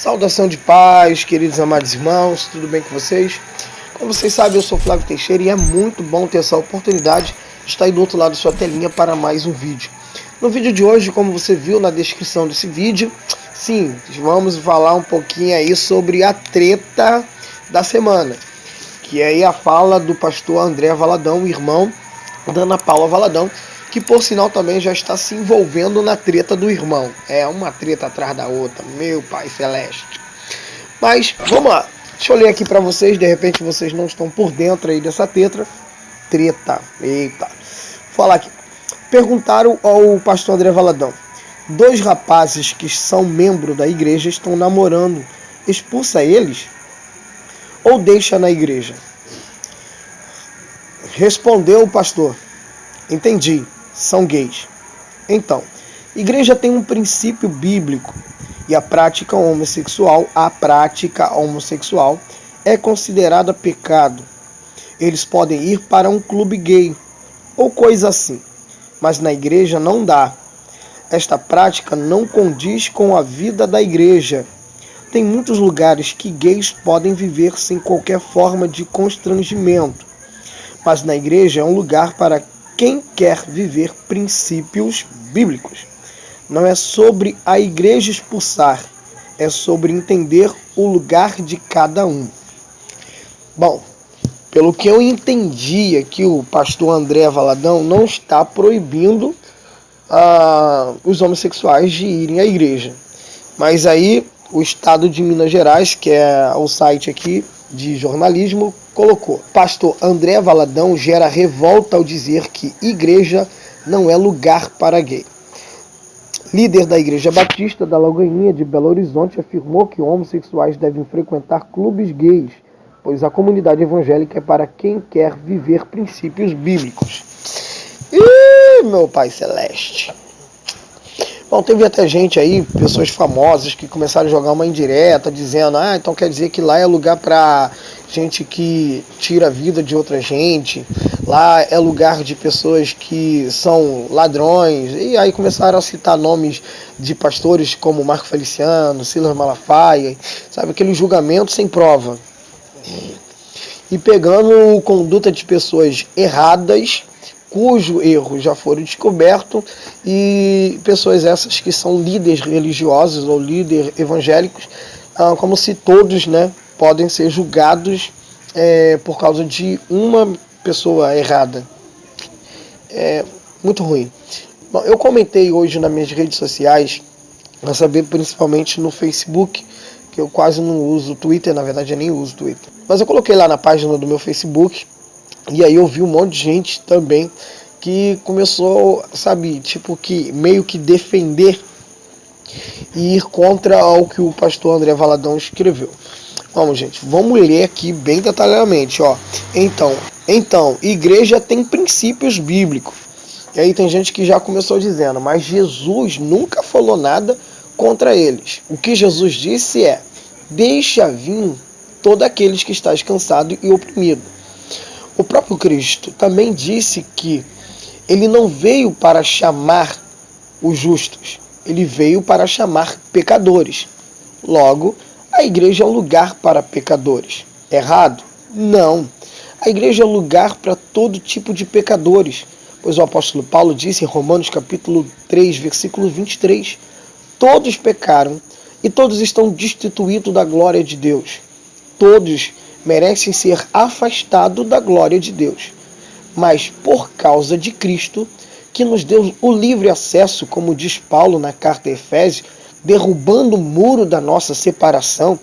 Saudação de paz, queridos amados irmãos, tudo bem com vocês? Como vocês sabem, eu sou Flávio Teixeira e é muito bom ter essa oportunidade de estar aí do outro lado da sua telinha para mais um vídeo. No vídeo de hoje, como você viu na descrição desse vídeo, sim, vamos falar um pouquinho aí sobre a treta da semana, que é aí a fala do pastor André Valadão, irmão da Ana Paula Valadão, que por sinal também já está se envolvendo na treta do irmão. É uma treta atrás da outra, meu pai celeste. Mas vamos lá, deixa eu ler aqui para vocês, de repente vocês não estão por dentro aí dessa treta. Eita. Vou falar aqui. Perguntaram ao pastor André Valadão: dois rapazes que são membros da igreja estão namorando, expulsa eles ou deixa na igreja? Respondeu o pastor: entendi, são gays. Então, igreja tem um princípio bíblico e a prática homossexual é considerada pecado. Eles podem ir para um clube gay ou coisa assim, mas na igreja não dá. Esta prática não condiz com a vida da igreja. Tem muitos lugares que gays podem viver sem qualquer forma de constrangimento, mas na igreja é um lugar para quem quer viver princípios bíblicos. Não é sobre a igreja expulsar, é sobre entender o lugar de cada um. Bom, pelo que eu entendi aqui, o pastor André Valadão não está proibindo os homossexuais de irem à igreja. Mas aí o estado de Minas Gerais, que é o site aqui de jornalismo, colocou: pastor André Valadão gera revolta ao dizer que igreja não é lugar para gay. Líder da Igreja Batista da Lagoinha de Belo Horizonte afirmou que homossexuais devem frequentar clubes gays, pois a comunidade evangélica é para quem quer viver princípios bíblicos. Ih, meu pai celeste. Bom, teve até gente aí, pessoas famosas, que começaram a jogar uma indireta, dizendo: então quer dizer que lá é lugar pra gente que tira a vida de outra gente, lá é lugar de pessoas que são ladrões. E aí começaram a citar nomes de pastores como Marco Feliciano, Silas Malafaia, sabe, aquele julgamento sem prova. E pegando conduta de pessoas erradas, cujo erro já foram descobertos, e pessoas essas que são líderes religiosos ou líderes evangélicos, como se todos, né, podem ser julgados por causa de uma pessoa errada. É muito ruim. Bom, eu comentei hoje nas minhas redes sociais, para saber, principalmente no Facebook, que eu quase não uso o Twitter, na verdade eu nem uso o Twitter. Mas eu coloquei lá na página do meu Facebook, e aí eu vi um monte de gente também que começou, sabe, tipo que meio que defender e ir contra o que o pastor André Valadão escreveu. Vamos, gente, vamos ler aqui bem detalhadamente, ó. Então, igreja tem princípios bíblicos. E aí tem gente que já começou dizendo: mas Jesus nunca falou nada contra eles. O que Jesus disse é: deixa vir todos aqueles que estás cansado e oprimido. O próprio Cristo também disse que ele não veio para chamar os justos, ele veio para chamar pecadores. Logo, a igreja é um lugar para pecadores. Errado? Não. A igreja é um lugar para todo tipo de pecadores, pois o apóstolo Paulo disse em Romanos capítulo 3, versículo 23, todos pecaram e todos estão destituídos da glória de Deus. Todos merecem ser afastados da glória de Deus. Mas por causa de Cristo, que nos deu o livre acesso, como diz Paulo na carta a Efésios, derrubando o muro da nossa separação,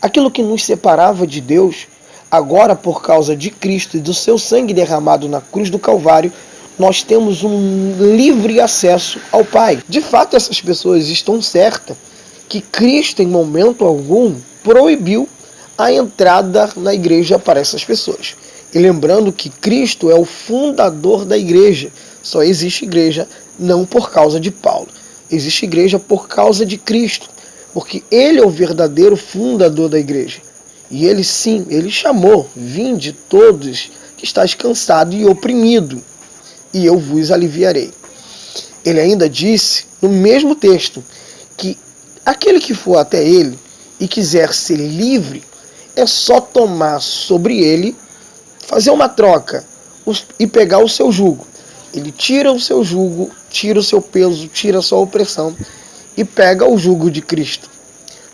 aquilo que nos separava de Deus, agora por causa de Cristo e do seu sangue derramado na cruz do Calvário, nós temos um livre acesso ao Pai. De fato, essas pessoas estão certas que Cristo, em momento algum, proibiu a entrada na igreja para essas pessoas. E lembrando que Cristo é o fundador da igreja. Só existe igreja não por causa de Paulo. Existe igreja por causa de Cristo. Porque ele é o verdadeiro fundador da igreja. E ele sim, ele chamou: vinde todos que estáis cansado e oprimido, e eu vos aliviarei. Ele ainda disse, no mesmo texto, que aquele que for até ele e quiser ser livre, é só tomar sobre ele, fazer uma troca e pegar o seu jugo. Ele tira o seu jugo, tira o seu peso, tira a sua opressão e pega o jugo de Cristo.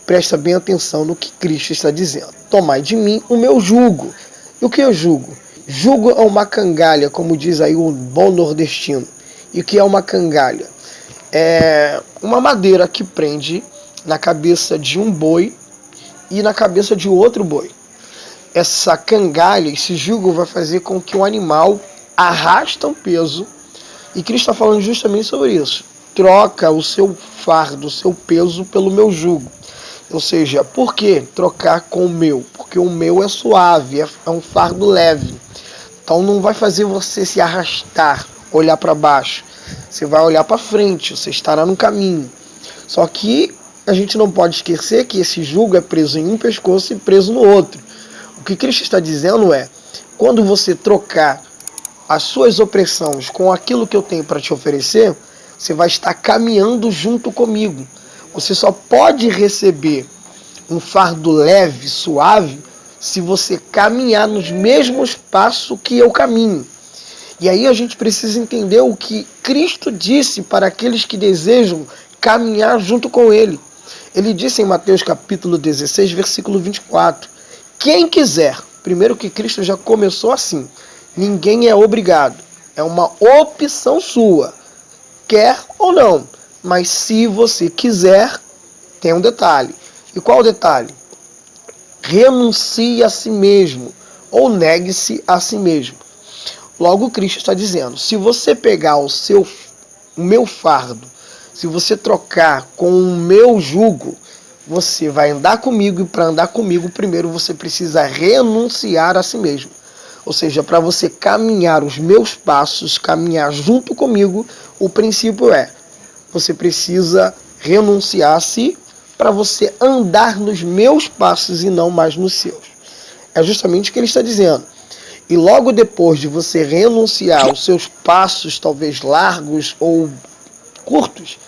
Presta bem atenção no que Cristo está dizendo. Tomai de mim o meu jugo. E o que é jugo? Jugo é uma cangalha, como diz aí o bom nordestino. E o que é uma cangalha? É uma madeira que prende na cabeça de um boi e na cabeça de outro boi. Essa cangalha, esse jugo vai fazer com que o animal arrasta o peso. E Cristo está falando justamente sobre isso. Troca o seu fardo, o seu peso pelo meu jugo. Ou seja, por que trocar com o meu? Porque o meu é suave, é um fardo leve. Então não vai fazer você se arrastar, olhar para baixo. Você vai olhar para frente, você estará no caminho. Só que a gente não pode esquecer que esse jugo é preso em um pescoço e preso no outro. O que Cristo está dizendo é, quando você trocar as suas opressões com aquilo que eu tenho para te oferecer, você vai estar caminhando junto comigo. Você só pode receber um fardo leve, suave, se você caminhar nos mesmos passos que eu caminho. E aí a gente precisa entender o que Cristo disse para aqueles que desejam caminhar junto com Ele. Ele disse em Mateus capítulo 16, versículo 24, quem quiser, primeiro que Cristo já começou assim, ninguém é obrigado, é uma opção sua, quer ou não, mas se você quiser, tem um detalhe. E qual o detalhe? Renuncie a si mesmo, ou negue-se a si mesmo. Logo Cristo está dizendo, se você pegar o meu fardo, se você trocar com o meu jugo, você vai andar comigo, e para andar comigo, primeiro você precisa renunciar a si mesmo. Ou seja, para você caminhar os meus passos, caminhar junto comigo, o princípio é, você precisa renunciar a si para você andar nos meus passos e não mais nos seus. É justamente o que ele está dizendo. E logo depois de você renunciar aos seus passos, talvez largos ou curtos,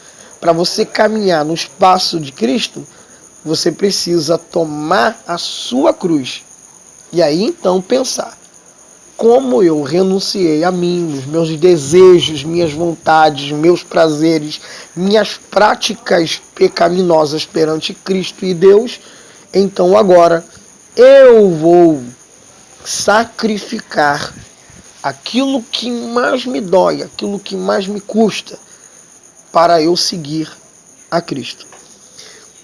para você caminhar nos passos de Cristo, você precisa tomar a sua cruz. E aí então pensar, como eu renunciei a mim, os meus desejos, minhas vontades, meus prazeres, minhas práticas pecaminosas perante Cristo e Deus, então agora eu vou sacrificar aquilo que mais me dói, aquilo que mais me custa, para eu seguir a Cristo.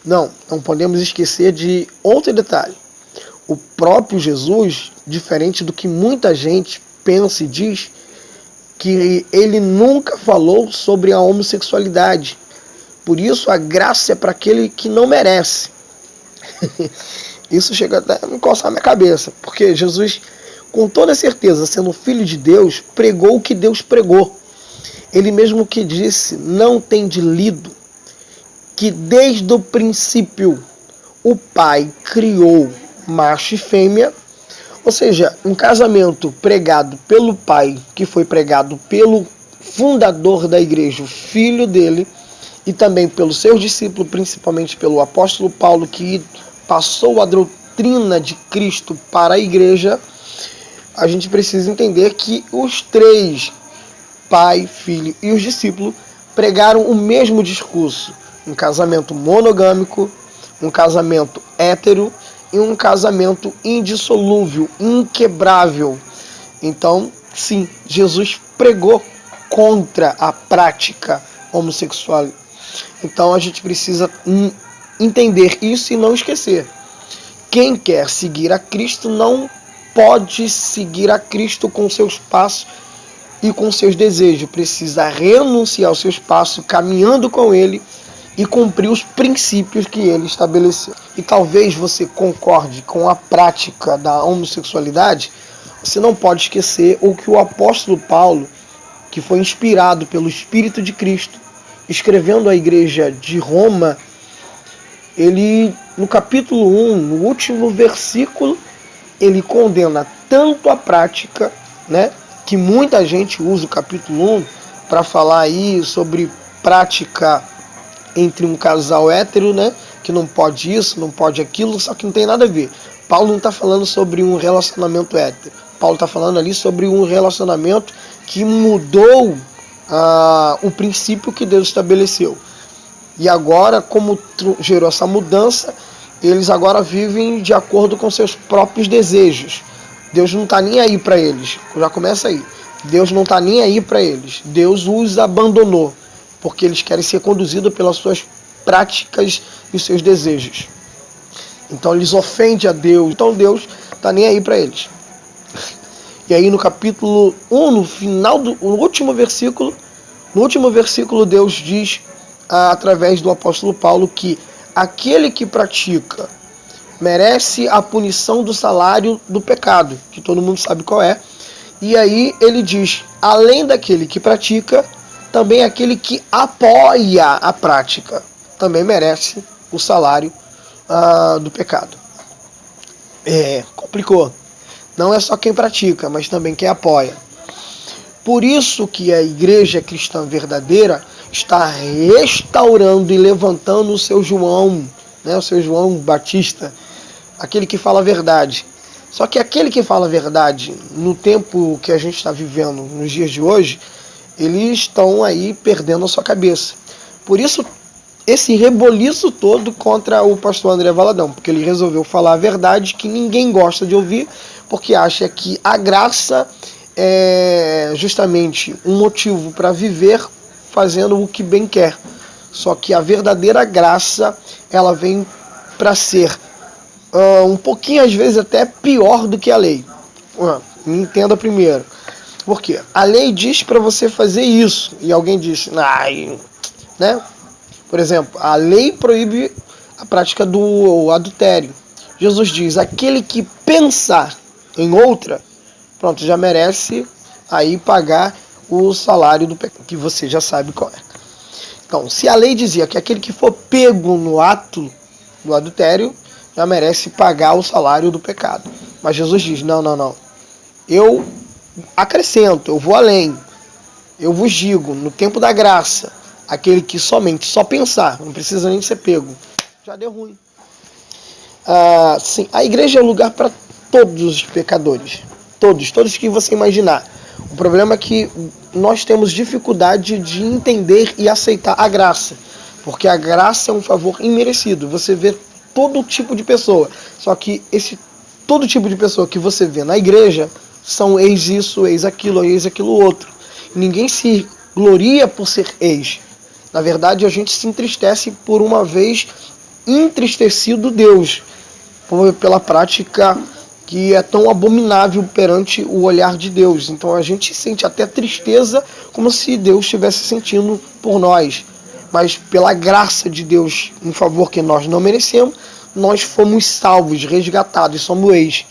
Não podemos esquecer de outro detalhe. O próprio Jesus, diferente do que muita gente pensa e diz, que ele nunca falou sobre a homossexualidade. Por isso a graça é para aquele que não merece. Isso chega até a me coçar a minha cabeça, porque Jesus, com toda certeza, sendo filho de Deus, pregou o que Deus pregou. Ele mesmo que disse, não tem lido, que desde o princípio o Pai criou macho e fêmea, ou seja, um casamento pregado pelo Pai, que foi pregado pelo fundador da igreja, o filho dele, e também pelos seus discípulos, principalmente pelo apóstolo Paulo, que passou a doutrina de Cristo para a igreja. A gente precisa entender que os três, Pai, Filho e os discípulos, pregaram o mesmo discurso. Um casamento monogâmico, um casamento hétero e um casamento indissolúvel, inquebrável. Então, sim, Jesus pregou contra a prática homossexual. Então a gente precisa entender isso e não esquecer. Quem quer seguir a Cristo não pode seguir a Cristo com seus passos e com seus desejos. Precisa renunciar aos seus passos, caminhando com Ele e cumprir os princípios que Ele estabeleceu. E talvez você concorde com a prática da homossexualidade, você não pode esquecer o que o apóstolo Paulo, que foi inspirado pelo Espírito de Cristo, escrevendo à igreja de Roma, ele, no capítulo 1, no último versículo, ele condena tanto a prática, né, que muita gente usa o capítulo 1 para falar aí sobre prática entre um casal hétero, né? Que não pode isso, não pode aquilo, só que não tem nada a ver. Paulo não está falando sobre um relacionamento hétero. Paulo está falando ali sobre um relacionamento que mudou o princípio que Deus estabeleceu. E agora, como gerou essa mudança, eles agora vivem de acordo com seus próprios desejos. Deus não está nem aí para eles. Já começa aí. Deus não está nem aí para eles. Deus os abandonou, porque eles querem ser conduzidos pelas suas práticas e seus desejos. Então eles ofendem a Deus. Então Deus está nem aí para eles. E aí no capítulo 1, no final do último versículo, Deus diz, através do apóstolo Paulo, que aquele que pratica merece a punição do salário do pecado, que todo mundo sabe qual é. E aí ele diz, além daquele que pratica, também aquele que apoia a prática também merece o salário do pecado. Complicou. Não é só quem pratica, mas também quem apoia. Por isso que a igreja cristã verdadeira está restaurando e levantando o seu João, né, o seu João Batista, aquele que fala a verdade. Só que aquele que fala a verdade, no tempo que a gente está vivendo, nos dias de hoje, eles estão aí perdendo a sua cabeça. Por isso, esse reboliço todo contra o pastor André Valadão, porque ele resolveu falar a verdade que ninguém gosta de ouvir, porque acha que a graça é justamente um motivo para viver fazendo o que bem quer. Só que a verdadeira graça, ela vem para ser um pouquinho, às vezes, até pior do que a lei. Me entenda primeiro. Por quê? A lei diz para você fazer isso, e alguém diz, né? Por exemplo, a lei proíbe a prática do adultério. Jesus diz, aquele que pensar em outra, pronto, já merece aí pagar o salário do pecado, que você já sabe qual é. Então, se a lei dizia que aquele que for pego no ato do adultério, já merece pagar o salário do pecado. Mas Jesus diz, não. Eu acrescento, eu vou além. Eu vos digo, no tempo da graça, aquele que só pensar, não precisa nem ser pego, já deu ruim. Sim, a igreja é um lugar para todos os pecadores. Todos que você imaginar. O problema é que nós temos dificuldade de entender e aceitar a graça. Porque a graça é um favor imerecido. Você vê todo tipo de pessoa. Só que todo tipo de pessoa que você vê na igreja são ex isso, ex aquilo outro. Ninguém se gloria por ser ex. Na verdade, a gente se entristece por uma vez entristecido Deus, pela prática que é tão abominável perante o olhar de Deus. Então a gente sente até tristeza, como se Deus estivesse sentindo por nós. Mas pela graça de Deus, um favor que nós não merecemos, nós fomos salvos, resgatados, somos ex.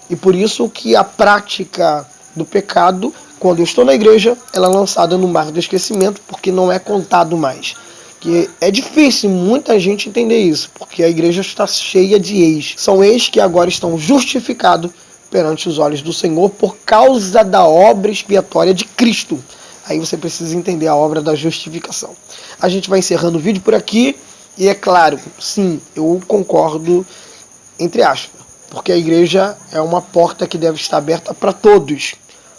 E por isso que a prática do pecado, quando eu estou na igreja, ela é lançada no mar do esquecimento, porque não é contado mais. Que é difícil muita gente entender isso, porque a igreja está cheia de ex. São ex que agora estão justificados perante os olhos do Senhor por causa da obra expiatória de Cristo. Aí você precisa entender a obra da justificação. A gente vai encerrando o vídeo por aqui. E é claro, sim, eu concordo, entre aspas, porque a igreja é uma porta que deve estar aberta para todos.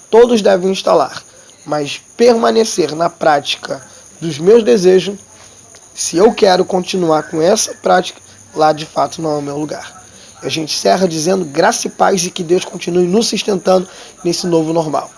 Todos devem instalar, mas permanecer na prática dos meus desejos, se eu quero continuar com essa prática, lá de fato não é o meu lugar. A gente encerra dizendo graça e paz e que Deus continue nos sustentando nesse novo normal.